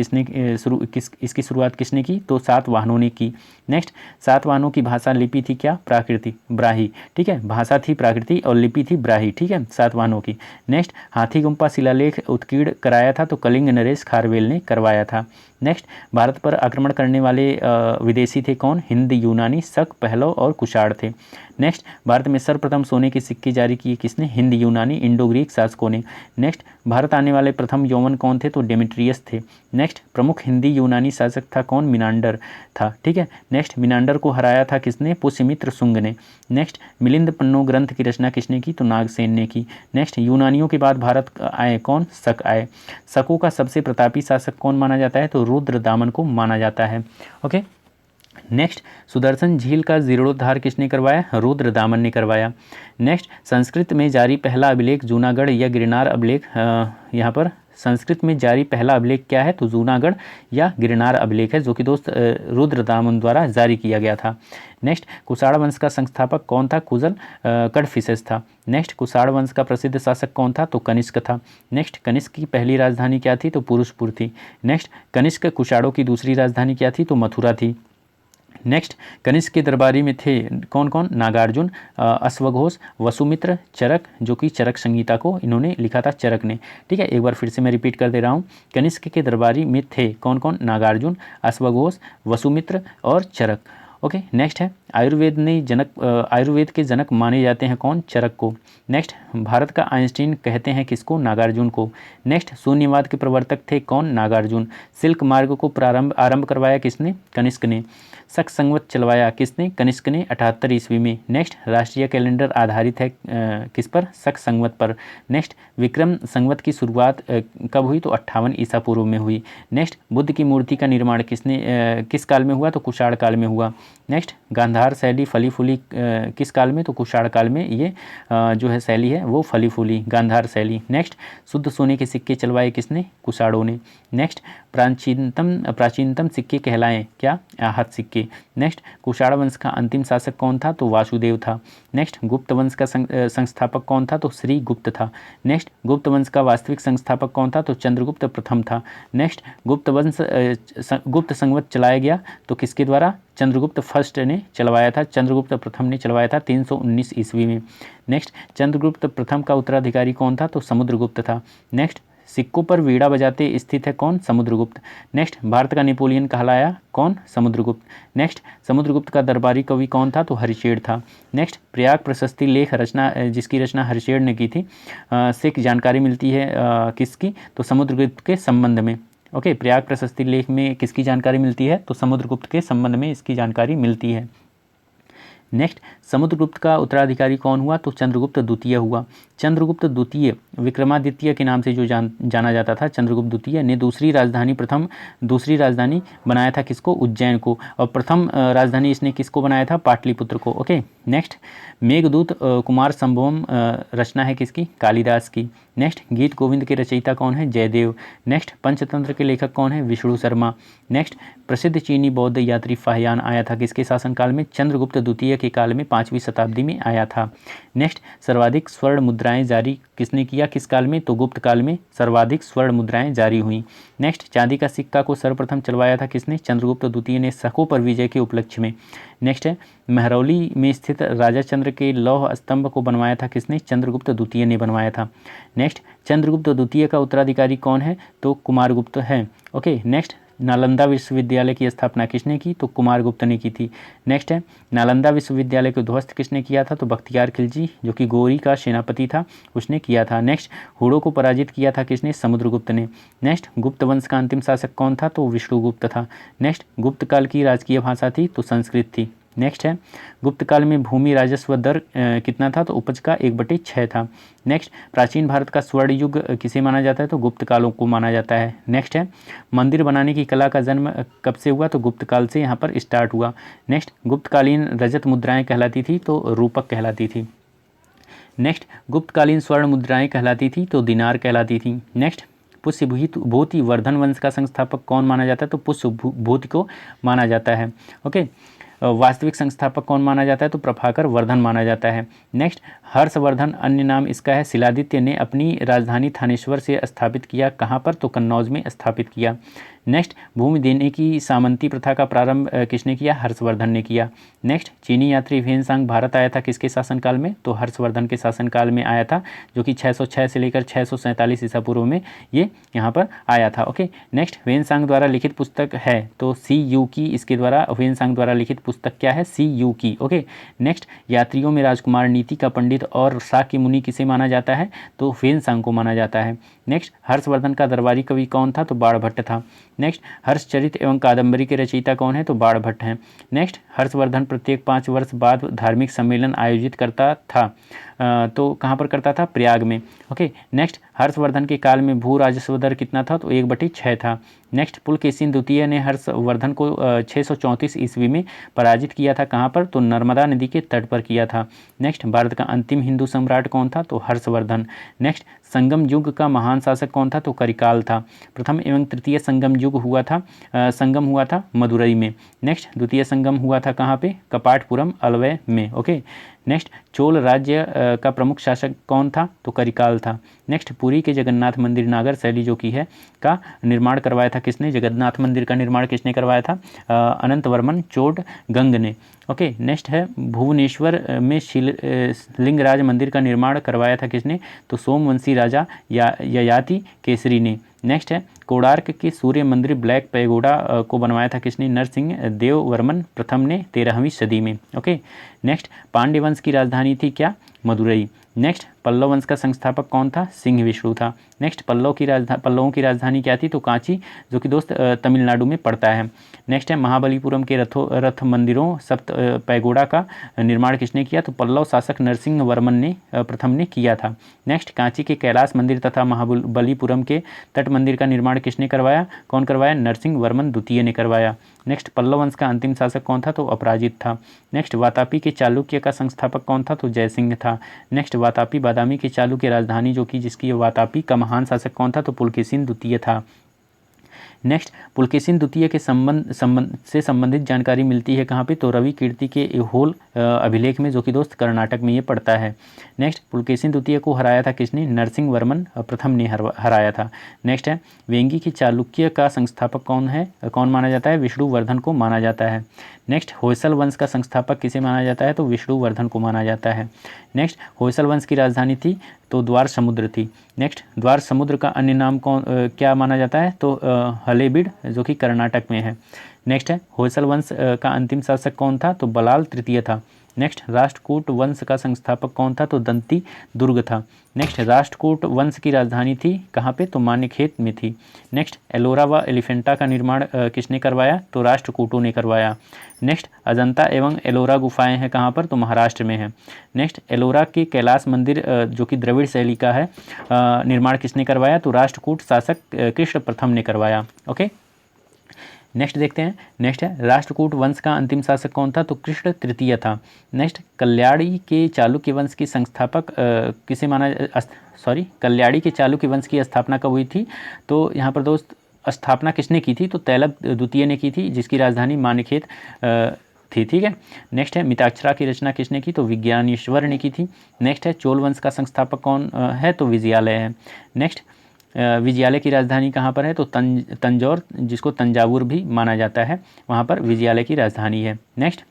इसकी शुरुआत किसने की? तो सातवाहनों ने की। नेक्स्ट, सातवाहनों की भाषा लिपि थी क्या? प्राकृति, ब्राही। ठीक है, भाषा थी प्राकृति और लिपि थी ब्राही। ठीक है, सातवाहनों की। नेक्स्ट, हाथी गुम्पा शिलालेख उत्कीर्ण कराया था तो कलिंग नरेश खारवेल ने करवाया था। नेक्स्ट, भारत पर आक्रमण करने वाले विदेशी थे कौन? हिंद, यूनानी, शक, पहलव और कुषाण थे। नेक्स्ट, भारत में सर्वप्रथम सोने के सिक्के जारी किए किसने? हिंद, यूनानी, इंडो ग्रीक शासकों ने। नेक्स्ट, भारत आने वाले प्रथम यौवन कौन थे? तो डेमेट्रियस थे। नेक्स्ट, प्रमुख हिंदी यूनानी शासक था कौन? मिनांडर था। ठीक है, नेक्स्ट, मिनांडर को हराया था किसने? पुष्यमित्र शुंग ने। नेक्स्ट, मिलिंद पन्नो ग्रंथ की रचना किसने की? तो नागसेन ने की। नेक्स्ट, यूनानियों के बाद भारत आए कौन? शक आए। शकों का सबसे प्रतापी शासक कौन माना जाता है? तो रुद्रदामन को माना जाता है। ओके, नेक्स्ट, सुदर्शन झील का जीर्णोद्धार किसने करवाया? रुद्रदामन ने करवाया। नेक्स्ट, संस्कृत में जारी पहला अभिलेख जूनागढ़ या गिरनार अभिलेख, यहाँ पर संस्कृत में जारी पहला अभिलेख क्या है? तो जूनागढ़ या गिरनार अभिलेख है, जो कि दोस्त रुद्रदामन द्वारा जारी किया गया था। नेक्स्ट, कुषाण वंश का संस्थापक कौन था? कुजल कडफिसेस था। नेक्स्ट, कुषाण वंश का प्रसिद्ध शासक कौन था? तो कनिष्क था। नेक्स्ट, कनिष्क की पहली राजधानी क्या थी? तो पुरुषपुर थी। नेक्स्ट, कनिष्क कुषाणों की दूसरी राजधानी क्या थी? तो मथुरा थी। नेक्स्ट, कनिष्क के दरबारी में थे कौन कौन? नागार्जुन, अश्वघोष, वसुमित्र, चरक, जो कि चरक संहिता को इन्होंने लिखा था चरक ने। ठीक है, एक बार फिर से मैं रिपीट कर दे रहा हूँ। कनिष्क के दरबारी में थे कौन कौन? नागार्जुन, अश्वघोष, वसुमित्र और चरक। ओके, नेक्स्ट है, आयुर्वेद के जनक माने जाते हैं कौन? चरक को। नेक्स्ट, भारत का आइंस्टीन कहते हैं किसको? नागार्जुन को। नेक्स्ट, शून्यवाद के प्रवर्तक थे कौन? नागार्जुन। सिल्क मार्ग को आरंभ करवाया किसने? कनिष्क ने। शक संवत चलवाया किसने? कनिष्क ने 78 ईस्वी में। नेक्स्ट, राष्ट्रीय कैलेंडर आधारित है किस पर? शक संवत पर। नेक्स्ट, विक्रम संवत की शुरुआत कब हुई? तो 58 ईसा पूर्व में हुई। नेक्स्ट, बुद्ध की मूर्ति का निर्माण किस काल में हुआ? तो कुषाण काल में हुआ। नेक्स्ट, गांधार गांधार शैली फली फूली किस काल में, तो कुषाण काल में ये जो है शैली है वो फली फूली, गांधार शैली। नेक्स्ट, शुद्ध सोने के सिक्के चलवाए किसने, कुषाणों ने। नेक्स्ट, प्राचीनतम सिक्के कहलाएं क्या, आहत सिक्के। नेक्स्ट, कुषाण वंश का अंतिम शासक कौन था, तो वासुदेव था। नेक्स्ट, गुप्त वंश का संस्थापक कौन था, तो श्री गुप्त था। नेक्स्ट, गुप्त वंश का वास्तविक संस्थापक कौन था, तो चंद्रगुप्त प्रथम था। नेक्स्ट, गुप्त संवत चलाया गया तो किसके द्वारा, चंद्रगुप्त फर्स्ट ने चलवाया था, चंद्रगुप्त प्रथम ने चलवाया था 319 ईस्वी में। नेक्स्ट, चंद्रगुप्त प्रथम का उत्तराधिकारी कौन था, तो समुद्रगुप्त था। नेक्स्ट, सिक्कों पर वीणा बजाते स्थित है कौन, समुद्रगुप्त। नेक्स्ट, भारत का नेपोलियन कहलाया कौन, समुद्रगुप्त। नेक्स्ट, समुद्रगुप्त का दरबारी कवि कौन था, तो हरिशेर था। नेक्स्ट, प्रयाग प्रशस्ति लेख रचना जिसकी रचना हरिशेर ने की थी से जानकारी मिलती है किसकी, तो समुद्रगुप्त के संबंध में। ओके, प्रयाग प्रशस्ति लेख में किसकी जानकारी मिलती है, तो समुद्रगुप्त के संबंध में इसकी जानकारी मिलती है। नेक्स्ट, समुद्रगुप्त का उत्तराधिकारी कौन हुआ, तो चंद्रगुप्त द्वितीय हुआ। चंद्रगुप्त द्वितीय विक्रमादित्य के नाम से जो जाना जाता था, चंद्रगुप्त द्वितीय ने दूसरी राजधानी बनाया था किसको, उज्जैन को, और प्रथम राजधानी इसने किसको बनाया था, पाटलिपुत्र को। ओके, नेक्स्ट, मेघदूत कुमार संभवम रचना है किसकी, कालिदास की। नेक्स्ट, गीत गोविंद के रचयिता कौन है, जयदेव। नेक्स्ट, पंचतंत्र के लेखक कौन है, विष्णु शर्मा। नेक्स्ट, प्रसिद्ध चीनी बौद्ध यात्री फाहियान आया था किसके शासनकाल में, चंद्रगुप्त द्वितीय के काल में 5वीं शताब्दी में आया था। नेक्स्ट, सर्वाधिक स्वर्ण मुद्राएं जारी किसने किया, किस काल में, तो गुप्त काल में सर्वाधिक स्वर्ण मुद्राएं जारी हुई। नेक्स्ट, चांदी का सिक्का को सर्वप्रथम चलवाया था किसने, चंद्रगुप्त द्वितीय ने शकों पर विजय के उपलक्ष्य में। नेक्स्ट है, महरौली में स्थित राजा चंद्र के लौह स्तंभ को बनवाया था किसने, चंद्रगुप्त द्वितीय ने बनवाया था। नेक्स्ट, चंद्रगुप्त द्वितीय का उत्तराधिकारी कौन है, तो कुमारगुप्त है। ओके, नेक्स्ट, नालंदा विश्वविद्यालय की स्थापना किसने की, तो कुमारगुप्त ने की थी। नेक्स्ट है, नालंदा विश्वविद्यालय को ध्वस्त किसने किया था, तो बख्तियार खिलजी जो कि गौरी का सेनापति था उसने किया था। नेक्स्ट, हुड़ों को पराजित किया था किसने, समुद्रगुप्त ने। नेक्स्ट, गुप्त वंश का अंतिम शासक कौन था, तो विष्णुगुप्त था। नेक्स्ट, गुप्त काल की राजकीय भाषा थी, तो संस्कृत थी। नेक्स्ट है, गुप्त काल में भूमि राजस्व दर कितना था, तो उपज का 1/6 था। नेक्स्ट, प्राचीन भारत का स्वर्ण युग किसे माना जाता है, तो गुप्त कालों को माना जाता है। नेक्स्ट है, मंदिर बनाने की कला का जन्म कब से हुआ, तो गुप्त काल से यहाँ पर स्टार्ट हुआ। नेक्स्ट, गुप्तकालीन रजत मुद्राएं कहलाती थी, तो रूपक कहलाती थी। नेक्स्ट, गुप्तकालीन स्वर्ण मुद्राएं कहलाती थी, तो दिनार कहलाती थी। नेक्स्ट, पुष्यभूति वर्धन वंश का संस्थापक कौन माना जाता है, तो पुष्यभूति को माना जाता है। ओके, वास्तविक संस्थापक कौन माना जाता है, तो प्रभाकर वर्धन माना जाता है। नेक्स्ट, हर्षवर्धन अन्य नाम इसका है। शिलादित्य ने अपनी राजधानी थानेश्वर से स्थापित किया कहाँ पर, तो कन्नौज में स्थापित किया। नेक्स्ट, भूमि देने की सामंती प्रथा का प्रारंभ किसने किया, हर्षवर्धन ने किया। नेक्स्ट, चीनी यात्री ह्वेनसांग भारत आया था किसके शासनकाल में, तो हर्षवर्धन के शासनकाल में आया था, जो कि 606 से लेकर 647 ईसा पूर्व में ये यहाँ पर आया था। ओके, नेक्स्ट, ह्वेनसांग द्वारा लिखित पुस्तक है, तो CU की इसके द्वारा ह्वेनसांग द्वारा लिखित पुस्तक क्या है, CU की। ओके, नेक्स्ट, यात्रियों में राजकुमार नीति का पंडित और शाक्य मुनि किसे माना जाता है, तो ह्वेनसांग को माना जाता है। नेक्स्ट, हर्षवर्धन का दरबारी कवि कौन था, तो बाणभट्ट था। नेक्स्ट, हर्षचरित एवं कादंबरी के रचयिता कौन है, तो बाणभट्ट हैं। नेक्स्ट, हर्षवर्धन प्रत्येक 5 वर्ष बाद धार्मिक सम्मेलन आयोजित करता था, तो कहाँ पर करता था, प्रयाग में। ओके, नेक्स्ट, हर्षवर्धन के काल में भू राजस्व दर कितना था, तो 1/6 था। नेक्स्ट, पुलकेशिन द्वितीय ने हर्षवर्धन को 634 ईस्वी में पराजित किया था, कहाँ पर, तो नर्मदा नदी के तट पर किया था। नेक्स्ट, भारत का अंतिम हिंदू सम्राट कौन था, तो हर्षवर्धन। नेक्स्ट, संगम युग का महान शासक कौन था, तो करिकाल था। प्रथम एवं तृतीय संगम युग हुआ था, संगम हुआ था मदुरई में। नेक्स्ट, द्वितीय संगम हुआ था कहाँ पे, कपाटपुरम अलवय में। ओके, नेक्स्ट, चोल राज्य का प्रमुख शासक कौन था, तो करिकाल था। नेक्स्ट, पुरी के जगन्नाथ मंदिर नागर शैली जो की है का निर्माण करवाया था किसने, जगन्नाथ मंदिर का निर्माण किसने करवाया था, अनंतवर्मन चोडगंग ने। ओके, नेक्स्ट है, भुवनेश्वर में लिंगराज मंदिर का निर्माण करवाया था किसने, तो सोमवंशी राजा ययाति केसरी ने। नेक्स्ट है, कोणार्क के सूर्य मंदिर ब्लैक पैगोडा को बनवाया था किसने, नरसिंह देव वर्मन प्रथम ने 13वीं सदी में। ओके, नेक्स्ट, पांड्य वंश की राजधानी थी क्या, मदुरई। नेक्स्ट, पल्लव वंश का संस्थापक कौन था, सिंह विष्णु था। नेक्स्ट पल्लवों की राजधानी क्या थी, तो कांची, जो कि दोस्त तमिलनाडु में पड़ता है। नेक्स्ट है महाबलीपुरम के रथ मंदिरों सप्त पैगोडा का निर्माण किसने किया, तो पल्लव शासक नरसिंह वर्मन ने प्रथम ने किया था। नेक्स्ट कांची के कैलाश मंदिर तथा महाबलीपुरम के तट मंदिर का निर्माण किसने करवाया, कौन करवाया, नरसिंह वर्मन द्वितीय ने करवाया। नेक्स्ट पल्लव वंश का अंतिम शासक कौन था, तो अपराजित था। नेक्स्ट वातापी के चालुक्य का संस्थापक कौन था, तो जयसिंह था। नेक्स्ट वातापी बादामी के चालुक्य राजधानी जो कि जिसकी वातापी का महान शासक कौन था, तो पुलकेशिन द्वितीय था। नेक्स्ट पुलकेशिन द्वितीय के संबंधित जानकारी मिलती है कहाँ पे, तो रवि कीर्ति के ऐहोल अभिलेख में, जो कि दोस्त कर्नाटक में ये पड़ता है। नेक्स्ट पुलकेशिन द्वितीय को हराया था किसने, नरसिंह वर्मन प्रथम ने हराया था। नेक्स्ट है वेंगी की चालुक्य का संस्थापक कौन है, कौन माना जाता है, विष्णुवर्धन को माना जाता है। नेक्स्ट होयसल वंश का संस्थापक किसे माना जाता है, तो विष्णुवर्धन को माना जाता है। नेक्स्ट होयसल वंश की राजधानी थी तो द्वार समुद्र थी। नेक्स्ट द्वार समुद्र का अन्य नाम कौन क्या माना जाता है, तो हलेबीड, जो कि कर्नाटक में है। नेक्स्ट है होयसल वंश का अंतिम शासक कौन था, तो बलाल तृतीय था। नेक्स्ट राष्ट्रकूट वंश का संस्थापक कौन था, तो दंती दुर्ग था। नेक्स्ट राष्ट्रकूट वंश की राजधानी थी कहाँ पे, तो मान्यखेत में थी। नेक्स्ट एलोरा व एलिफेंटा का निर्माण किसने करवाया, तो राष्ट्रकूटों ने करवाया। नेक्स्ट अजंता एवं एलोरा गुफाएं हैं कहाँ पर, तो महाराष्ट्र में है। नेक्स्ट एलोरा के कैलाश मंदिर जो कि द्रविड़ शैली का है निर्माण किसने करवाया, तो राष्ट्रकूट शासक कृष्ण प्रथम ने करवाया। ओके नेक्स्ट देखते हैं। नेक्स्ट है राष्ट्रकूट वंश का अंतिम शासक कौन था, तो कृष्ण तृतीय था। नेक्स्ट कल्याणी के चालुक्य वंश की संस्थापक किसे माना, कल्याणी के चालुक्य वंश की स्थापना कब हुई थी, तो यहाँ पर दोस्त स्थापना किसने की थी, तो तैलभ द्वितीय ने की थी, जिसकी राजधानी मान्यखेत थी। ठीक है। नेक्स्ट है मिताक्षरा की रचना किसने की, तो विज्ञानेश्वर ने की थी। नेक्स्ट है चोल वंश का संस्थापक कौन है, तो विजयालय है। नेक्स्ट विजयालय की राजधानी कहाँ पर है, तो तंजौर, जिसको तंजावुर भी माना जाता है, वहाँ पर विजयालय की राजधानी है। नेक्स्ट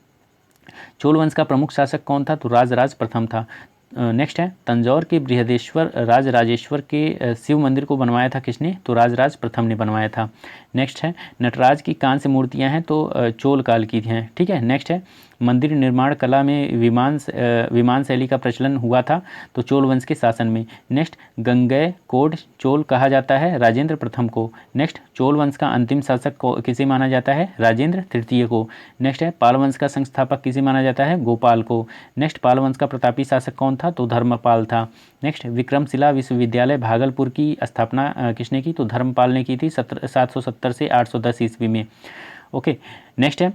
चोल वंश का प्रमुख शासक कौन था, तो राजराज प्रथम था। नेक्स्ट है तंजौर के बृहदेश्वर राजराजेश्वर के शिव मंदिर को बनवाया था किसने, तो राजराज प्रथम ने बनवाया था। नेक्स्ट है नटराज की कांस्य मूर्तियां हैं तो चोल काल की हैं। ठीक है। नेक्स्ट है मंदिर निर्माण कला में विमान शैली का प्रचलन हुआ था तो चोल वंश के शासन में। नेक्स्ट गंगेय कोड चोल कहा जाता है राजेंद्र प्रथम को। नेक्स्ट चोल वंश का अंतिम शासक किसे माना जाता है, राजेंद्र तृतीय को। नेक्स्ट है पाल वंश का संस्थापक किसे माना जाता है, गोपाल को। नेक्स्ट पाल वंश का प्रतापी शासक कौन था, तो धर्मपाल था। नेक्स्ट विक्रमशिला विश्वविद्यालय भागलपुर की स्थापना किसने की, तो धर्मपाल ने की थी 770 से 810 ईस्वी में। ओके। नेक्स्ट है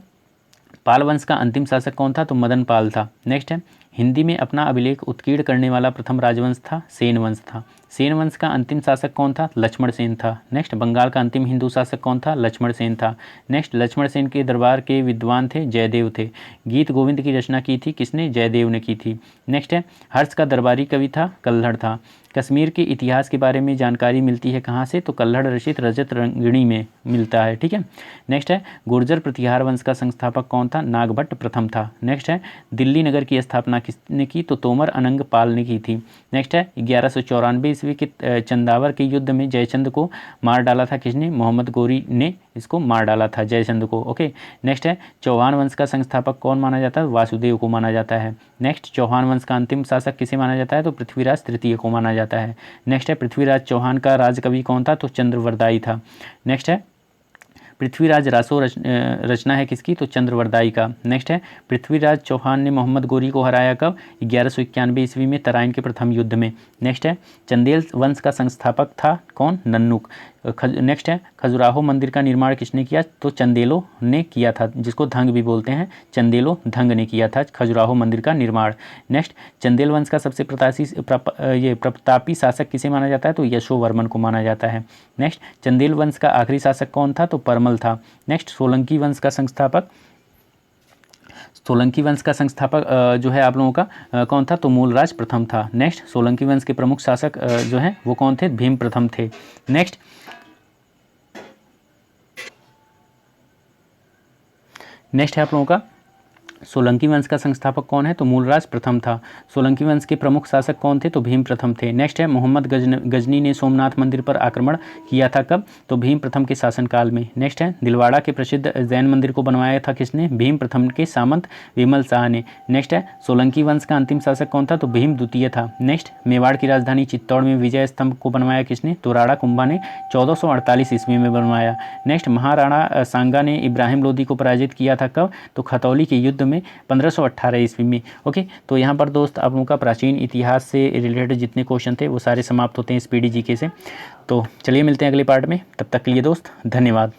पाल वंश का अंतिम शासक कौन था, तो मदन पाल था। नेक्स्ट है हिंदी में अपना अभिलेख उत्कीर्ण करने वाला प्रथम राजवंश था सेन वंश था। सेन वंश का अंतिम शासक कौन था, लक्ष्मण सेन था। नेक्स्ट बंगाल का अंतिम हिंदू शासक कौन था, लक्ष्मण सेन था। नेक्स्ट लक्ष्मण सेन के दरबार के विद्वान थे जयदेव थे। गीत गोविंद की रचना की थी किसने, जयदेव ने की थी। नेक्स्ट है हर्ष का दरबारी कवि था, कल्हड़ था। कश्मीर के इतिहास के बारे में जानकारी मिलती है कहाँ से, तो कल्हड़ रचित रजत रंगिणी में मिलता है। ठीक है। नेक्स्ट है गुर्जर प्रतिहार वंश का संस्थापक कौन था, नागभट्ट प्रथम था। नेक्स्ट है दिल्ली नगर की स्थापना किसने की, तो तोमर अनंग पाल ने की थी। नेक्स्ट है 1194 ईस्वी के चंदावर के युद्ध में जयचंद को मार डाला था किसने, मोहम्मद गोरी ने इसको मार डाला था जयचंद को। ओके। नेक्स्ट है चौहान वंश का संस्थापक कौन माना जाता है, वासुदेव को माना जाता है। नेक्स्ट चौहान वंश का अंतिम शासक किसे माना जाता है, तो पृथ्वीराज तृतीय को माना जाता है। नेक्स्ट है पृथ्वीराज चौहान का राजकवि कौन था, तो चंद्रवरदाई था। नेक्स्ट है पृथ्वीराज रासो रचना है किसकी, तो चंद्रवरदाई का। नेक्स्ट है पृथ्वीराज चौहान ने मोहम्मद गोरी को हराया कब, 1191 ईस्वी में तराइन के प्रथम युद्ध में। नेक्स्ट है चंदेल वंश का संस्थापक था कौन, नन्नुक। नेक्स्ट है खजुराहो मंदिर का निर्माण किसने किया, तो चंदेलो ने किया था, जिसको धंग भी बोलते हैं, चंदेलो धंग ने किया था खजुराहो मंदिर का निर्माण। नेक्स्ट चंदेल वंश का सबसे प्रतापी शासक किसे माना जाता है, तो यशोवर्मन को माना जाता है। नेक्स्ट चंदेल वंश का आखिरी शासक कौन था, तो परमल था। नेक्स्ट सोलंकी वंश का संस्थापक जो है आप लोगों का कौन था, तो मूलराज प्रथम था। नेक्स्ट सोलंकी वंश के प्रमुख शासक जो हैं वो कौन थे, भीम प्रथम थे। नेक्स्ट है आप लोगों का सोलंकी वंश का संस्थापक कौन है? तो मूलराज प्रथम था। सोलंकी वंश के प्रमुख शासक कौन थे? तो भीम प्रथम थे। नेक्स्ट है मोहम्मद गजनी ने सोमनाथ मंदिर पर आक्रमण किया था कब? तो भीम प्रथम के शासनकाल में। नेक्स्ट है दिलवाड़ा के प्रसिद्ध जैन मंदिर को बनवाया था किसने? भीम प्रथम के सामंत विमल शाह ने। नेक्स्ट है सोलंकी वंश का अंतिम शासक कौन था? तो भीम द्वितीय था। नेक्स्ट मेवाड़ की राजधानी चित्तौड़ में विजय स्तंभ को बनवाया किसने? तो राणा कुंभा ने 1448 ईस्वी में बनवाया। नेक्स्ट महाराणा सांगा ने इब्राहिम लोदी को पराजित किया था कब? तो खतौली के युद्ध में 1518 ईस्वी में। ओके, तो यहाँ पर दोस्त आप लोगों का प्राचीन इतिहास से रिलेटेड जितने क्वेश्चन थे वो सारे समाप्त होते हैं इस पीडीजीके से। तो चलिए मिलते हैं अगले पार्ट में, तब तक के लिए दोस्त धन्यवाद।